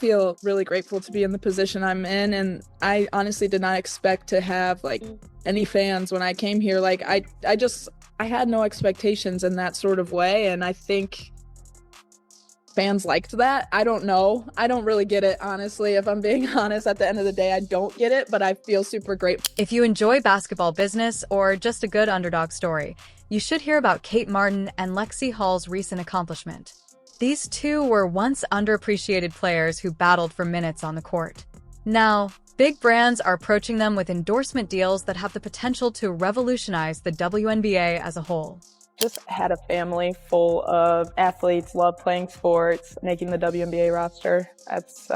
feel really grateful to be in the position I'm in, and I honestly did not expect to have like any fans when I came here. Like I had no expectations in that sort of way, and I think fans liked that. I don't know. I don't really get it, honestly. If I'm being honest, at the end of the day, I don't get it, but I feel super grateful. If you enjoy basketball business or just a good underdog story, you should hear about Kate Martin and Lexie Hall's recent accomplishment. These two were once underappreciated players who battled for minutes on the court. Now, big brands are approaching them with endorsement deals that have the potential to revolutionize the WNBA as a whole. Just had a family full of athletes, love playing sports, making the WNBA roster. That's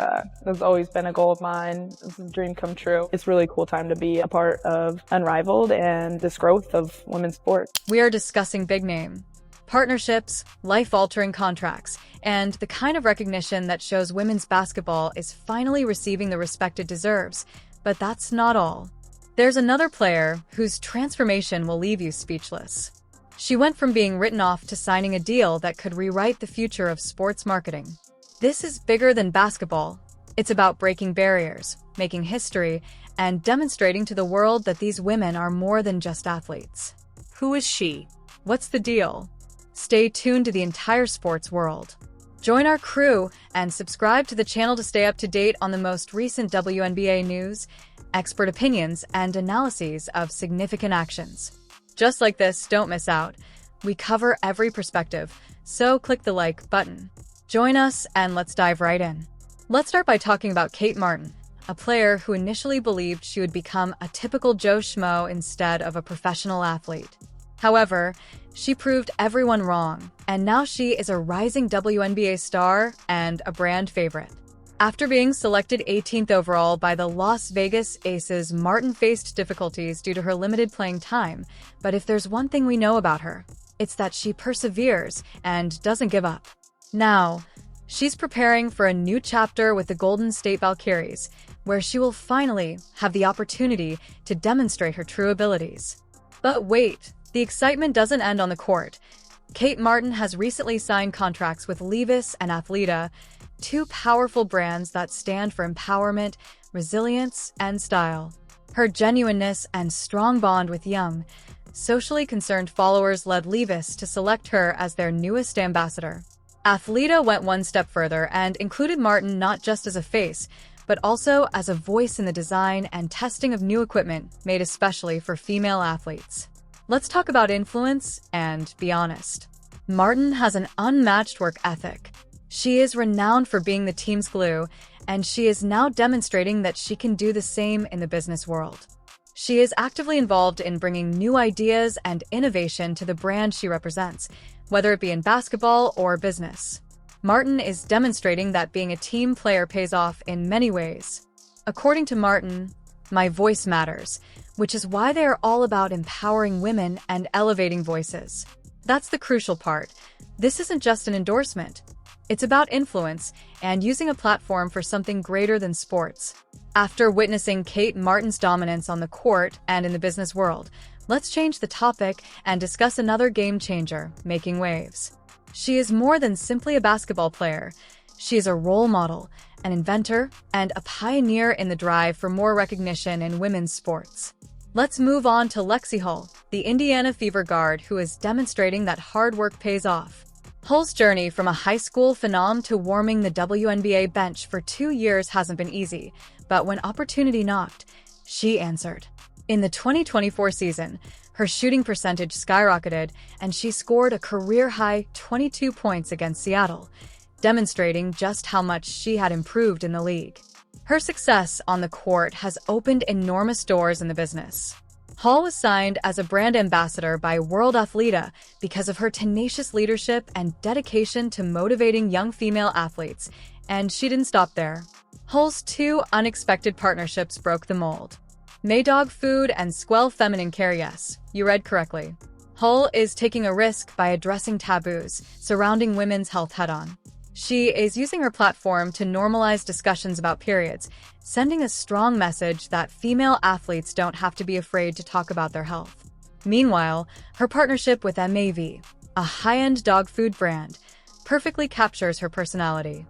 always been a goal of mine. It's a dream come true. It's a really cool time to be a part of Unrivaled and this growth of women's sports. We are discussing big name, partnerships, life-altering contracts, and the kind of recognition that shows women's basketball is finally receiving the respect it deserves. But that's not all. There's another player whose transformation will leave you speechless. She went from being written off to signing a deal that could rewrite the future of sports marketing. This is bigger than basketball. It's about breaking barriers, making history, and demonstrating to the world that these women are more than just athletes. Who is she? What's the deal? Stay tuned to the entire sports world. Join our crew and subscribe to the channel to stay up to date on the most recent WNBA news, expert opinions, and analyses of significant actions. Just like this, don't miss out. We cover every perspective, so click the like button. Join us and let's dive right in. Let's start by talking about Kate Martin, a player who initially believed she would become a typical Joe Schmo instead of a professional athlete. However, she proved everyone wrong, and now she is a rising WNBA star and a brand favorite. After being selected 18th overall by the Las Vegas Aces, Martin faced difficulties due to her limited playing time, but if there's one thing we know about her, it's that she perseveres and doesn't give up. Now, she's preparing for a new chapter with the Golden State Valkyries, where she will finally have the opportunity to demonstrate her true abilities. But wait, the excitement doesn't end on the court. Kate Martin has recently signed contracts with Levi's and Athleta, two powerful brands that stand for empowerment, resilience, and style. Her genuineness and strong bond with young, socially concerned followers led Levi's to select her as their newest ambassador. Athleta went one step further and included Martin not just as a face, but also as a voice in the design and testing of new equipment made especially for female athletes. Let's talk about influence and be honest. Martin has an unmatched work ethic. She is renowned for being the team's glue, and she is now demonstrating that she can do the same in the business world. She is actively involved in bringing new ideas and innovation to the brand she represents, whether it be in basketball or business. Martin is demonstrating that being a team player pays off in many ways. According to Martin, "My voice matters," which is why they are all about empowering women and elevating voices. That's the crucial part. This isn't just an endorsement. It's about influence and using a platform for something greater than sports. After witnessing Kate Martin's dominance on the court and in the business world, let's change the topic and discuss another game changer, making waves. She is more than simply a basketball player. She is a role model, an inventor, and a pioneer in the drive for more recognition in women's sports. Let's move on to Lexie Hall, the Indiana Fever guard who is demonstrating that hard work pays off. Hall's journey from a high school phenom to warming the WNBA bench for 2 years hasn't been easy, but when opportunity knocked, she answered. In the 2024 season, her shooting percentage skyrocketed, and she scored a career-high 22 points against Seattle, demonstrating just how much she had improved in the league. Her success on the court has opened enormous doors in the business. Hall was signed as a brand ambassador by World Athleta because of her tenacious leadership and dedication to motivating young female athletes, and she didn't stop there. Hall's two unexpected partnerships broke the mold. Maydog Food and Squell Feminine Care. Yes, you read correctly. Hall is taking a risk by addressing taboos surrounding women's health head-on. She is using her platform to normalize discussions about periods, sending a strong message that female athletes don't have to be afraid to talk about their health. Meanwhile, her partnership with MAV, a high-end dog food brand, perfectly captures her personality.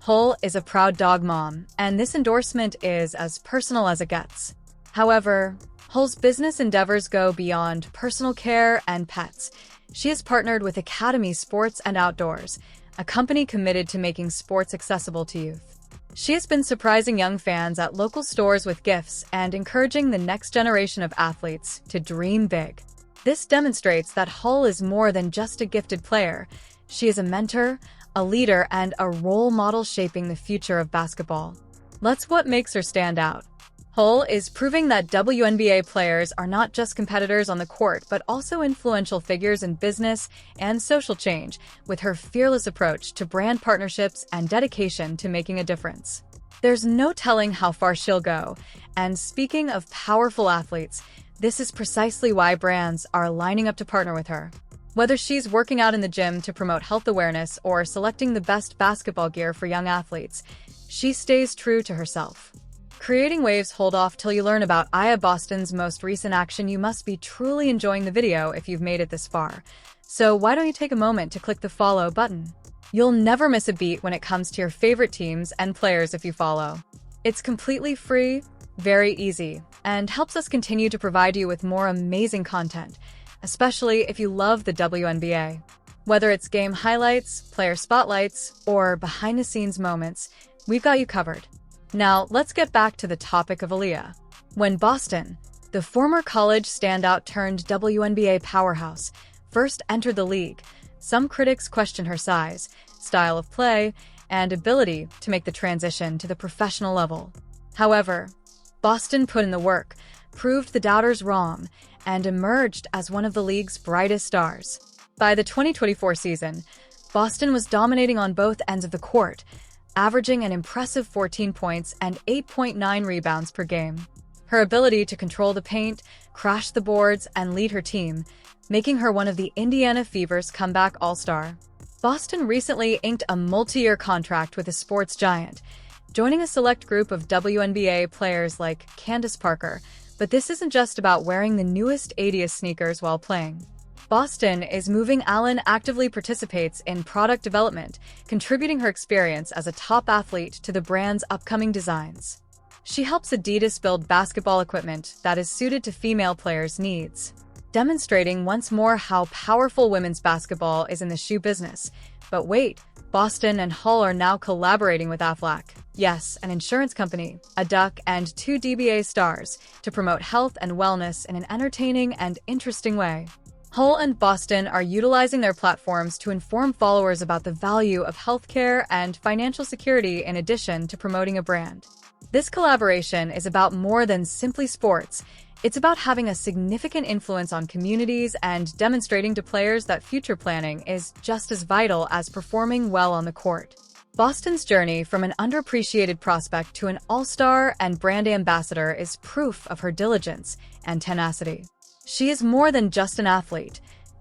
Hull is a proud dog mom, and this endorsement is as personal as it gets. However, Hull's business endeavors go beyond personal care and pets. She has partnered with Academy Sports and Outdoors, a company committed to making sports accessible to youth. She has been surprising young fans at local stores with gifts and encouraging the next generation of athletes to dream big. This demonstrates that Hull is more than just a gifted player. She is a mentor, a leader, and a role model shaping the future of basketball. That's what makes her stand out. Hull is proving that WNBA players are not just competitors on the court, but also influential figures in business and social change, with her fearless approach to brand partnerships and dedication to making a difference. There's no telling how far she'll go. And speaking of powerful athletes, this is precisely why brands are lining up to partner with her. Whether she's working out in the gym to promote health awareness or selecting the best basketball gear for young athletes, she stays true to herself. Creating waves. Hold off till you learn about Aya Boston's most recent action. You must be truly enjoying the video if you've made it this far. So why don't you take a moment to click the follow button? You'll never miss a beat when it comes to your favorite teams and players if you follow. It's completely free, very easy, and helps us continue to provide you with more amazing content, especially if you love the WNBA. Whether it's game highlights, player spotlights, or behind-the-scenes moments, we've got you covered. Now, let's get back to the topic of Aaliyah. When Boston, the former college standout turned WNBA powerhouse, first entered the league, some critics questioned her size, style of play, and ability to make the transition to the professional level. However, Boston put in the work, proved the doubters wrong, and emerged as one of the league's brightest stars. By the 2024 season, Boston was dominating on both ends of the court, averaging an impressive 14 points and 8.9 rebounds per game. Her ability to control the paint, crash the boards, and lead her team, making her one of the Indiana Fever's comeback all-star. Boston recently inked a multi-year contract with a sports giant, joining a select group of WNBA players like Candace Parker. But this isn't just about wearing the newest Adidas sneakers while playing. Boston is moving. Allen actively participates in product development, contributing her experience as a top athlete to the brand's upcoming designs. She helps Adidas build basketball equipment that is suited to female players' needs, demonstrating once more how powerful women's basketball is in the shoe business. But wait, Boston and Hull are now collaborating with Aflac, yes, an insurance company, a duck, and two DBA stars, to promote health and wellness in an entertaining and interesting way. Hull and Boston are utilizing their platforms to inform followers about the value of healthcare and financial security in addition to promoting a brand. This collaboration is about more than simply sports. It's about having a significant influence on communities and demonstrating to players that future planning is just as vital as performing well on the court. Boston's journey from an underappreciated prospect to an all-star and brand ambassador is proof of her diligence and tenacity. She is more than just an athlete.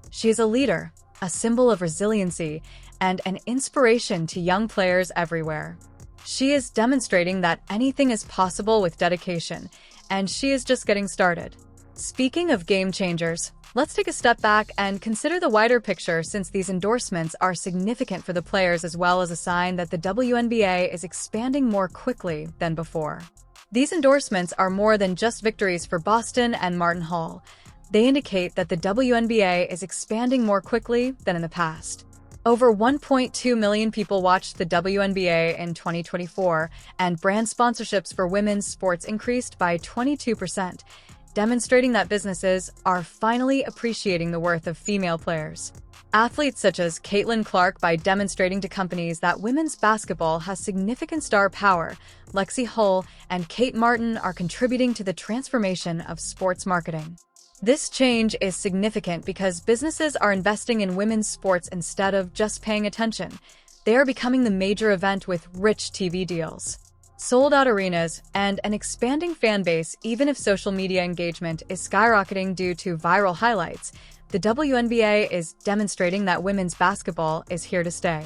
She is a leader, a symbol of resiliency, and an inspiration to young players everywhere. She is demonstrating that anything is possible with dedication, and she is just getting started. Speaking of game changers, let's take a step back and consider the wider picture, since these endorsements are significant for the players as well as a sign that the WNBA is expanding more quickly than before. These endorsements are more than just victories for Boston and Martin Hull. They indicate that the WNBA is expanding more quickly than in the past. Over 1.2 million people watched the WNBA in 2024, and brand sponsorships for women's sports increased by 22%, demonstrating that businesses are finally appreciating the worth of female players. Athletes such as Caitlin Clark, by demonstrating to companies that women's basketball has significant star power, Lexie Hull and Kate Martin are contributing to the transformation of sports marketing. This change is significant because businesses are investing in women's sports instead of just paying attention. They are becoming the major event with rich TV deals, sold-out arenas, and an expanding fan base. Even if social media engagement is skyrocketing due to viral highlights, the WNBA is demonstrating that women's basketball is here to stay.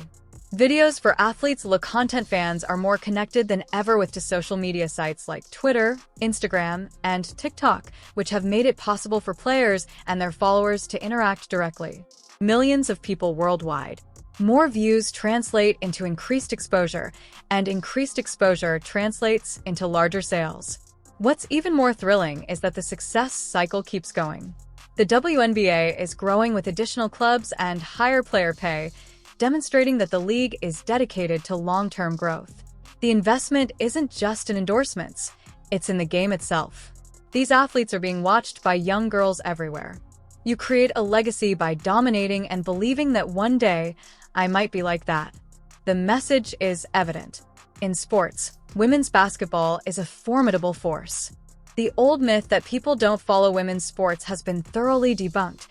Videos for athletes. Look, content fans are more connected than ever with social media sites like Twitter, Instagram, and TikTok, which have made it possible for players and their followers to interact directly. Millions of people worldwide, More views translate into increased exposure, and increased exposure translates into larger sales. What's even more thrilling is that the success cycle keeps going. The WNBA is growing with additional clubs and higher player pay, demonstrating that the league is dedicated to long-term growth. The investment isn't just in endorsements, it's in the game itself. These athletes are being watched by young girls everywhere. You create a legacy by dominating and believing that one day, I might be like that. The message is evident. In sports, women's basketball is a formidable force. The old myth that people don't follow women's sports has been thoroughly debunked.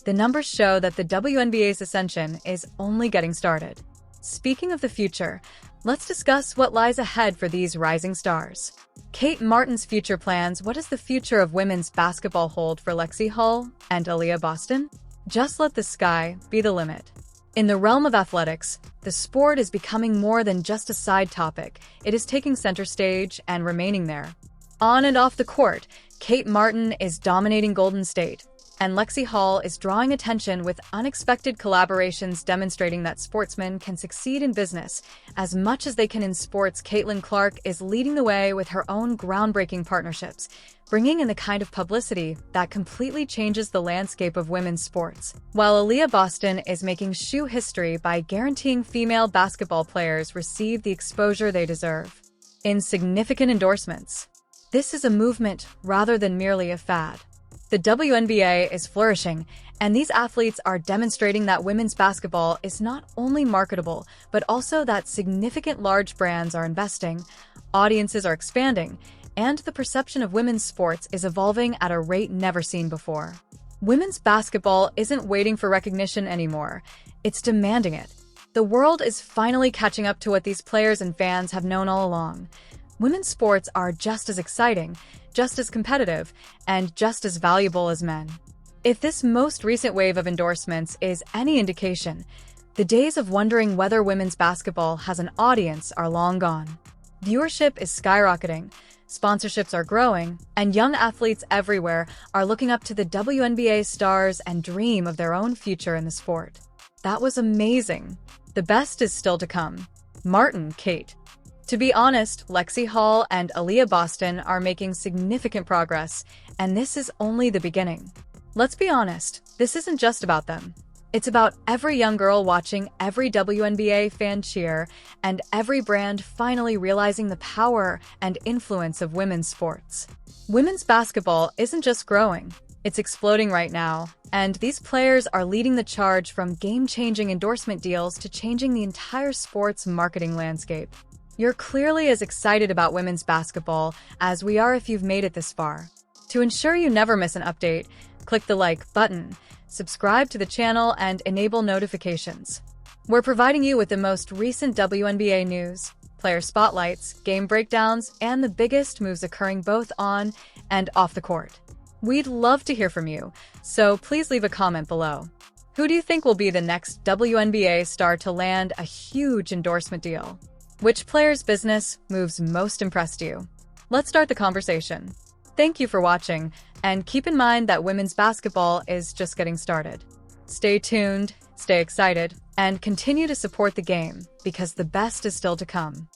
The numbers show that the WNBA's ascension is only getting started. Speaking of the future, let's discuss what lies ahead for these rising stars. Kate Martin's future plans. What does the future of women's basketball hold for Lexie Hull and Aaliyah Boston? Just let the sky be the limit. In the realm of athletics, the sport is becoming more than just a side topic. It is taking center stage and remaining there. On and off the court, Kate Martin is dominating Golden State, and Lexie Hull is drawing attention with unexpected collaborations demonstrating that sportsmen can succeed in business as much as they can in sports. Caitlin Clark is leading the way with her own groundbreaking partnerships, bringing in the kind of publicity that completely changes the landscape of women's sports. While Aaliyah Boston is making shoe history by guaranteeing female basketball players receive the exposure they deserve. In significant endorsements, this is a movement rather than merely a fad. The WNBA is flourishing, and these athletes are demonstrating that women's basketball is not only marketable, but also that significant large brands are investing, audiences are expanding, and the perception of women's sports is evolving at a rate never seen before. Women's basketball isn't waiting for recognition anymore, it's demanding it. The world is finally catching up to what these players and fans have known all along. Women's sports are just as exciting, just as competitive, and just as valuable as men. If this most recent wave of endorsements is any indication, the days of wondering whether women's basketball has an audience are long gone. Viewership is skyrocketing, sponsorships are growing, and young athletes everywhere are looking up to the WNBA stars and dream of their own future in the sport. That was amazing. The best is still to come. Martin, Kate. To be honest, Lexie Hull and Aaliyah Boston are making significant progress, and this is only the beginning. Let's be honest, this isn't just about them. It's about every young girl watching every WNBA fan cheer, and every brand finally realizing the power and influence of women's sports. Women's basketball isn't just growing, it's exploding right now, and these players are leading the charge from game-changing endorsement deals to changing the entire sports marketing landscape. You're clearly as excited about women's basketball as we are if you've made it this far. To ensure you never miss an update, click the like button, subscribe to the channel, and enable notifications. We're providing you with the most recent WNBA news, player spotlights, game breakdowns, and the biggest moves occurring both on and off the court. We'd love to hear from you, so please leave a comment below. Who do you think will be the next WNBA star to land a huge endorsement deal? Which player's business moves most impressed you? Let's start the conversation. Thank you for watching, and keep in mind that women's basketball is just getting started. Stay tuned, stay excited, and continue to support the game, because the best is still to come.